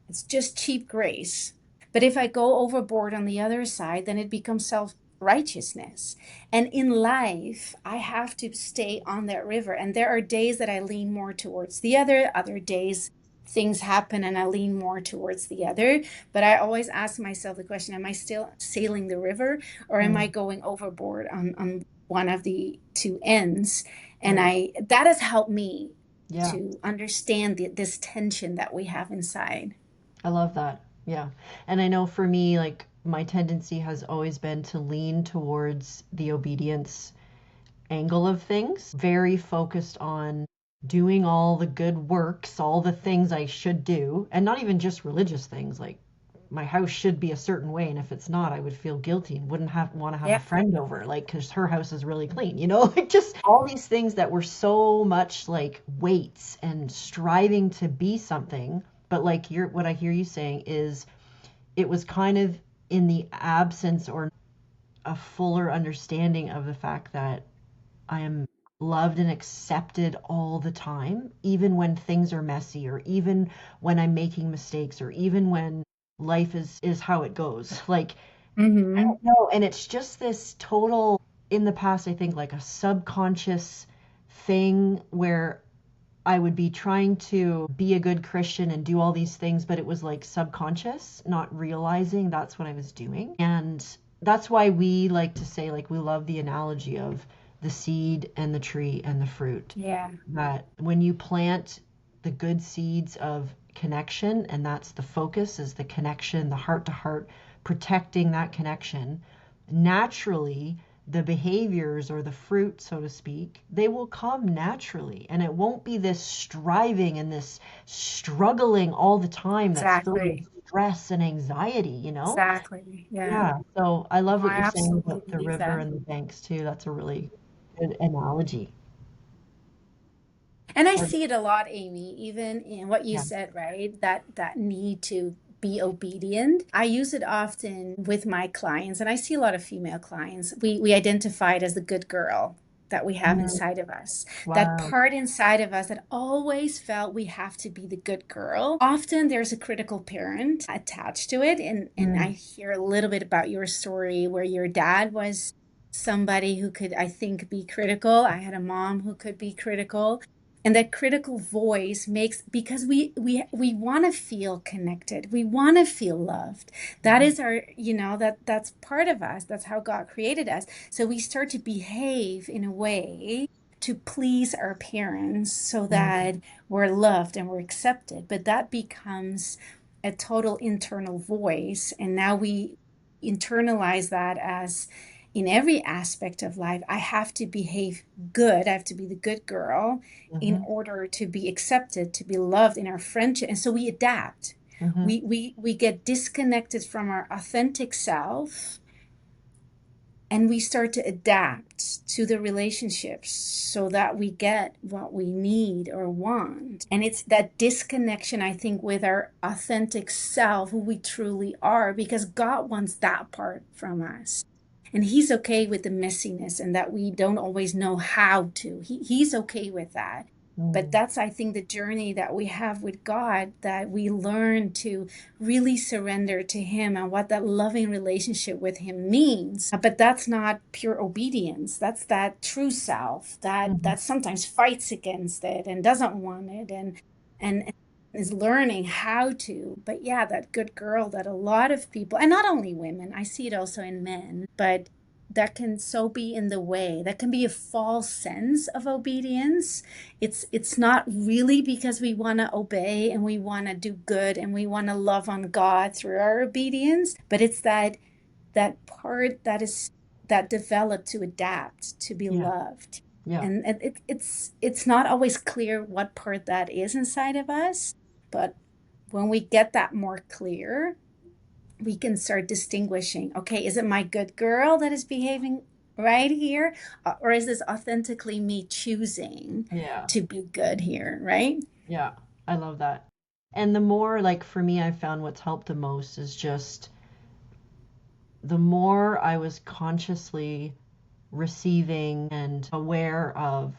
It's just cheap grace. But if I go overboard on the other side, then it becomes self righteousness. And in life, I have to stay on that river. And there are days that I lean more towards the other days things happen and I lean more towards the other. But I always ask myself the question, am I still sailing the river, or am I Hmm. going overboard on one of the two ends? And Right. that has helped me Yeah. to understand this tension that we have inside. I love that. Yeah. And I know for me, like, my tendency has always been to lean towards the obedience angle of things, very focused on doing all the good works, all the things I should do, and not even just religious things like my house should be a certain way, and if it's not, I would feel guilty and wouldn't have want to have a Yeah. friend over, like, because her house is really clean, like just all these things that were so much like weights and striving to be something. But like what I hear you saying is it was kind of in the absence or a fuller understanding of the fact that I am loved and accepted all the time, even when things are messy, or even when I'm making mistakes, or even when life is how it goes. Like, I Mm-hmm. don't know. And it's just this total, in the past, I think like a subconscious thing where I would be trying to be a good Christian and do all these things, but it was like subconscious, not realizing that's what I was doing. And that's why we like to say, like, we love the analogy of the seed and the tree and the fruit. Yeah. That when you plant the good seeds of connection, and that's the focus, is the connection, the heart to heart, protecting that connection, naturally the behaviors or the fruit, so to speak, they will come naturally. And it won't be this striving and this struggling all the time that's filled with Exactly. stress and anxiety. Exactly. Yeah. Yeah. So I love No, what I you're saying absolutely about the believe river that. and the banks too. That's a really good analogy. And I Or- see it a lot, Amy, even in what you Yeah. said, right? That need to be obedient. I use it often with my clients, and I see a lot of female clients. We identified as the good girl that we have Mm, inside of us. That wow. part inside of us that always felt we have to be the good girl. Often there's a critical parent attached to it. And I Mm, hear a little bit about your story where your dad was somebody who could, I think, be critical. I had a mom who could be critical, and that critical voice makes, because we want to feel connected, we want to feel loved. That mhm, is our, that's part of us, that's how God created us. So we start to behave in a way to please our parents so mm, that we're loved and we're accepted, but that becomes a total internal voice, and now we internalize that as, in every aspect of life, I have to behave good. I have to be the good girl in mhm, order to be accepted, to be loved in our friendship. And so we adapt. mhm, We get disconnected from our authentic self, and we start to adapt to the relationships so that we get what we need or want. And it's that disconnection, I think, with our authentic self, who we truly are, because God wants that part from us. And he's okay with the messiness and that we don't always know how to. He's okay with that. But mm, that's, I think, the journey that we have with God, that we learn to really surrender to him and what that loving relationship with him means. But that's not pure obedience. That's that true self mhm. that sometimes fights against it and doesn't want it, and is learning how to. But yeah, that good girl that a lot of people, and not only women, I see it also in men, but that can so be in the way. That can be a false sense of obedience. It's not really because we want to obey and we want to do good and we want to love on God through our obedience, but it's that part that developed to adapt, to be Yeah. loved. Yeah. And it's not always clear what part that is inside of us, but when we get that more clear, we can start distinguishing, okay, is it my good girl that is behaving right here? Or is this authentically me choosing Yeah. to be good here, right? Yeah. I love that. And the more, like, for me, I found what's helped the most is just the more I was consciously receiving and aware of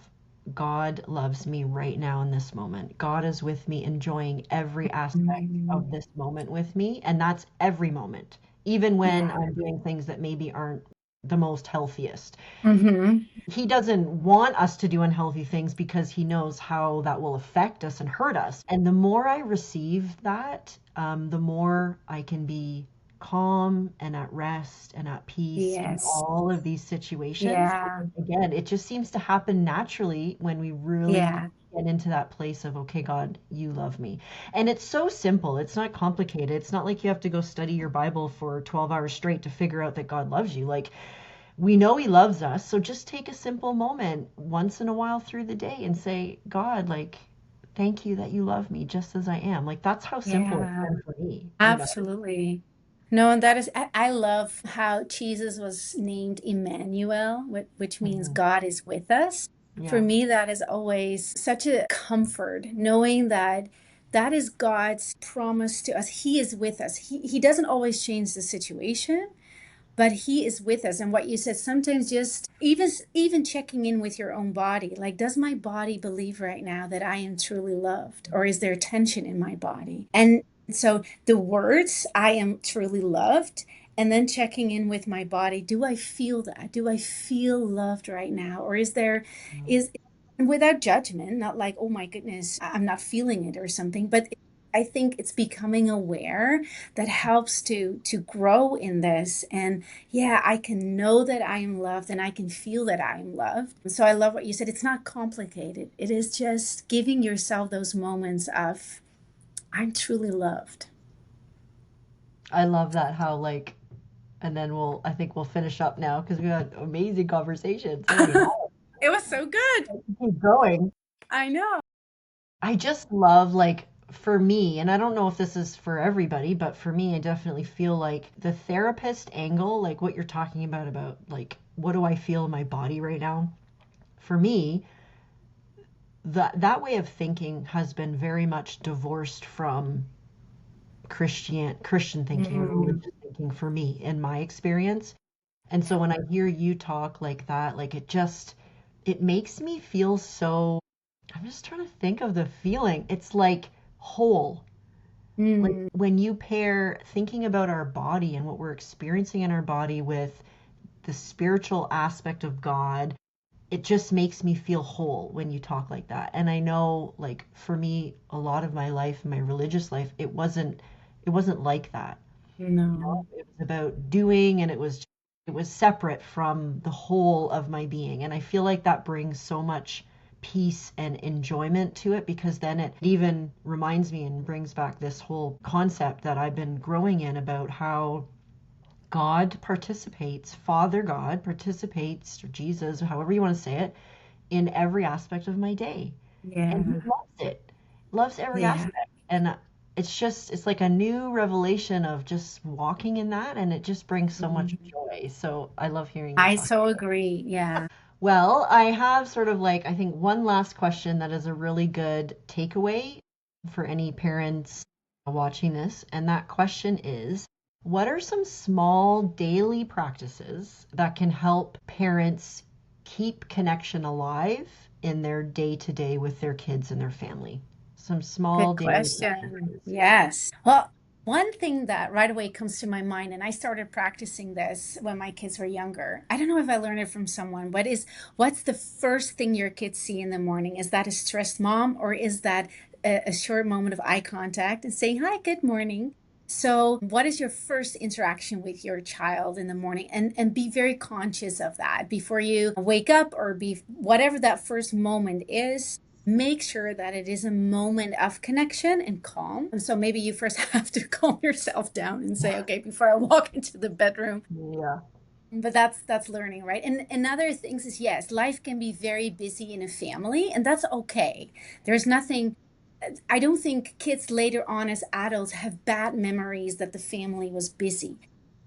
God loves me right now in this moment. God is with me, enjoying every aspect of Mm, this moment with me. And that's every moment, even when yeah. I'm doing things that maybe aren't the most healthiest. Mm-hmm. He doesn't want us to do unhealthy things because he knows how that will affect us and hurt us. And the more I receive that, the more I can be calm and at rest and at peace in Yes. all of these situations. Yeah. And again, it just seems to happen naturally when we really Yeah. get into that place of, okay, God, you love me. And it's so simple. It's not complicated. It's not like you have to go study your Bible for 12 hours straight to figure out that God loves you. Like, we know he loves us, so just take a simple moment once in a while through the day and say, God, like, thank you that you love me just as I am. Like, that's how simple it's Yeah, been for me, you know? absolutely. No, and that is, I love how Jesus was named Emmanuel, which means Mhm. God is with us. For Yeah. me, that is always such a comfort, knowing that that is God's promise to us. He is with us. He doesn't always change the situation, but he is with us. And what you said, sometimes just even checking in with your own body, like, does my body believe right now that I am truly loved, or is there tension in my body? And so the words, I am truly loved, and then checking in with my body, do I feel that? Do I feel loved right now? Or is without judgment, not like, oh my goodness, I'm not feeling it or something, but I think it's becoming aware that helps to grow in this. And yeah, I can know that I am loved, and I can feel that I am loved. So I love what you said. It's not complicated. It is just giving yourself those moments of, I'm truly loved. I love that how like, and then I think we'll finish up now because we had amazing conversations. Holy hell, It was so good. keep going. I know. I just love like for me, and I don't know if this is for everybody, but for me, I definitely feel like the therapist angle, like what you're talking about like what do I feel in my body right now? For me, that way of thinking has been very much divorced from Christian thinking or Mm, religious thinking for me in my experience. And so when I hear you talk like that, like it makes me feel so, I'm just trying to think of the feeling. It's like whole. Like mm, when you pair thinking about our body and what we're experiencing in our body with the spiritual aspect of God, it just makes me feel whole when you talk like that. And I know like for me, a lot of my life, my religious life, it wasn't like that. You know, no. it was about doing and it was separate from the whole of my being. And I feel like that brings so much peace and enjoyment to it because then it even reminds me and brings back this whole concept that I've been growing in about how God participates, Father God participates, or Jesus, or however you want to say it, in every aspect of my day. And he Yeah. loves it, loves every Yeah. aspect. And it's like a new revelation of just walking in that, and it just brings so much Mhm. joy. So I love hearing you I talk. so agree. Yeah. Well, I have sort of like, I think one last question that is a really good takeaway for any parents watching this. And that question is, what are some small daily practices that can help parents keep connection alive in their day to day with their kids and their family? Some small Good daily question. practices. Yes. Well, one thing that right away comes to my mind, and I started practicing this when my kids were younger. I don't know if I learned it from someone. What's the first thing your kids see in the morning? Is that a stressed mom, or is that a short moment of eye contact and saying, "Hi, good morning"? So, what is your first interaction with your child in the morning? And be very conscious of that before you wake up, or be whatever that first moment is. Make sure that it is a moment of connection and calm. And so maybe you first have to calm yourself down and say, okay, before I walk into the bedroom. Yeah. But that's learning, right? And other things is, yes, life can be very busy in a family, and that's okay. There's nothing, I don't think kids later on as adults have bad memories that the family was busy,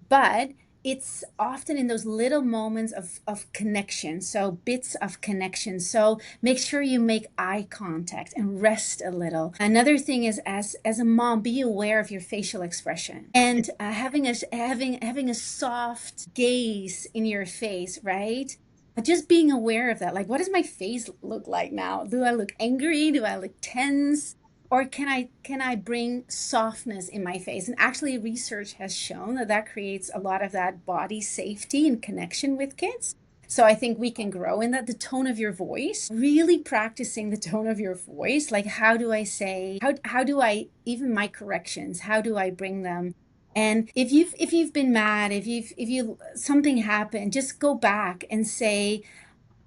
but it's often in those little moments of connection, so bits of connection. So make sure you make eye contact and rest a little. Another thing is, as a mom, be aware of your facial expression, and having a soft gaze in your face, right? Just being aware of that, like, what does my face look like now? Do I look angry? Do I look tense? Or can I bring softness in my face? And actually research has shown that that creates a lot of that body safety and connection with kids. So I think we can grow in that. The tone of your voice, really practicing the tone of your voice, like, how do I say, how do I, even my corrections, how do I bring them? And if you've been mad, if you something happened, just go back and say,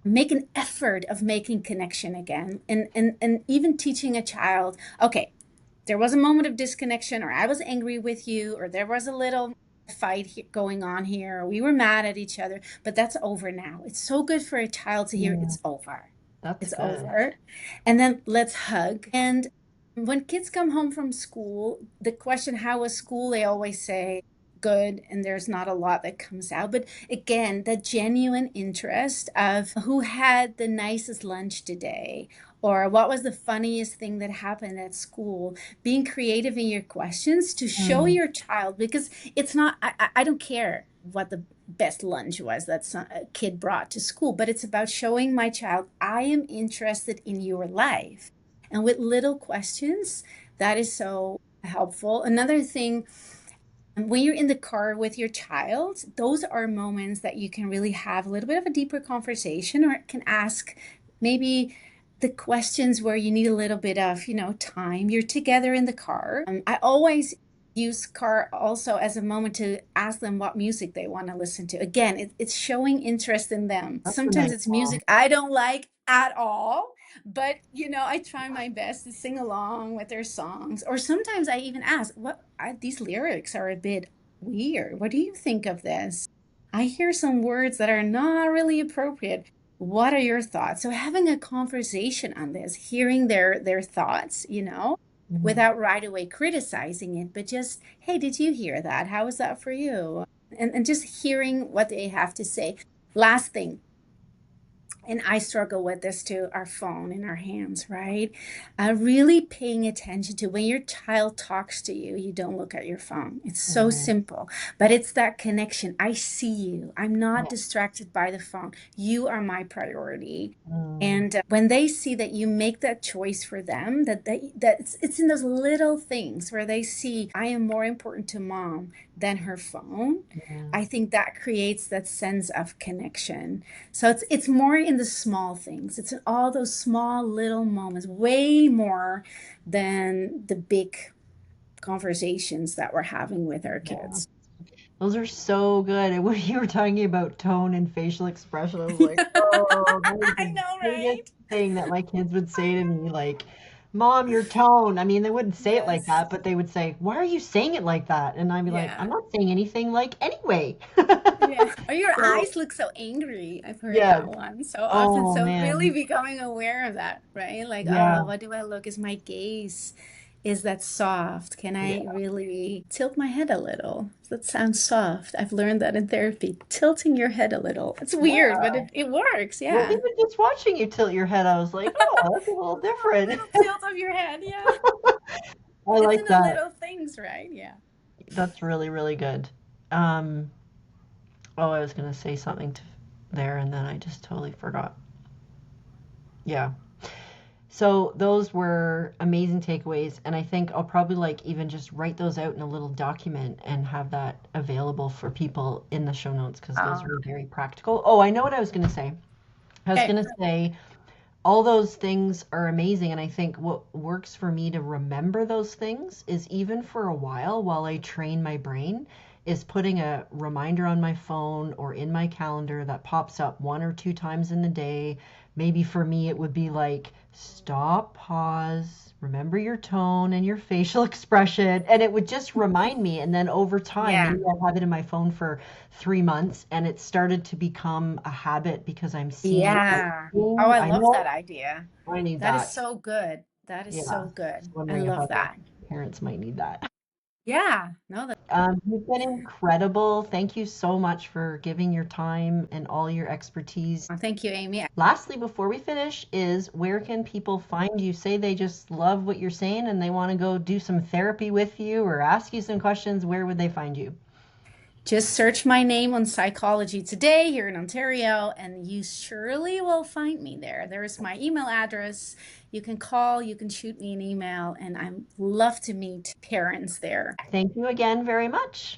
make an effort of making connection again, and even teaching a child, okay, there was a moment of disconnection, or I was angry with you, or there was a little fight going on here. We were mad at each other, but that's over now. It's so good for a child to hear Yeah, it's over. that's It's good. over. And then let's hug. And when kids come home from school, the question, how was school? They always say, good. And there's not a lot that comes out. But again, the genuine interest of who had the nicest lunch today, or what was the funniest thing that happened at school, being creative in your questions to show Mm, your child, because it's not, I don't care what the best lunch was that a kid brought to school, but it's about showing my child I am interested in your life. And with little questions, that is so helpful. Another thing, when you're in the car with your child, those are moments that you can really have a little bit of a deeper conversation, or can ask maybe the questions where you need a little bit of, time. You're together in the car. I always use car also as a moment to ask them what music they want to listen to. Again, it's showing interest in them. that's a Sometimes nice it's one. music I don't like at all, but I try my best to sing along with their songs. Or sometimes I even ask, these lyrics are a bit weird. What do you think of this? I hear some words that are not really appropriate. What are your thoughts? So having a conversation on this, hearing their thoughts, Mhm. without right away criticizing it, but just, hey, did you hear that? How was that for you? And just hearing what they have to say. Last thing, and I struggle with this too, our phone in our hands, right? Really paying attention to when your child talks to you, you don't look at your phone. It's so Mhm. simple, but it's that connection. I see you. I'm not Yeah. distracted by the phone. You are my priority. Mm, And when they see that you make that choice for them, that it's in those little things where they see I am more important to mom than her phone, yeah. I think that creates that sense of connection. So it's more in the small things. It's in all those small little moments, way more than the big conversations that we're having with our Yeah. kids. Those are so good. And when you were talking about tone and facial expression, I was like, oh, that is I the know, biggest right? thing that my kids would I say to me, know. like, Mom, your tone. I mean, they wouldn't say it like Yes. that, but they would say, Why are you saying it like that? And I'd be like, I'm Yeah. not saying anything like anyway. Yeah. Or your So, eyes look so angry. I've heard yeah. that one so often. Oh, So really man. becoming aware of that, right? Like, oh, Yeah. what do I look? Is my gaze, is that soft? Can Yeah. I really tilt my head a little? That sounds soft. I've learned that in therapy. Tilting your head a little. It's weird, but Yeah. it works. Well, Yeah. even just watching you tilt your head, I was like, oh, that's a little different. Little tilt of your head. Yeah. I It's in like the that. little things, right? Yeah. That's really, really good. Um, oh, I was gonna say something there and then I just totally forgot. Yeah. So those were amazing takeaways, and I think I'll probably like even just write those out in a little document and have that available for people in the show notes because those Oh, are very practical. Oh, I know what I was gonna say. I was okay. gonna say all those things are amazing, and I think what works for me to remember those things is even for a while I train my brain is putting a reminder on my phone or in my calendar that pops up one or two times in the day. Maybe for me it would be like stop, pause, remember your tone and your facial expression, and it would just remind me. And then over time, Yeah. maybe I have it in my phone for 3 months and it started to become a habit because I'm seeing it Yeah. Oh, working. I I love that know idea. I need That is that. so good. That is Yeah. so good. Just I wondering if love other that. parents might need that. Yeah. No, You've been incredible. Thank you so much for giving your time and all your expertise. thank you, Amy. Lastly, before we finish, is where can people find you? Say they just love what you're saying and they want to go do some therapy with you or ask you some questions. Where would they find you? Just search my name on Psychology Today here in Ontario, and you surely will find me there. There's my email address. You can call, you can shoot me an email, and I love to meet parents there. Thank you again very much.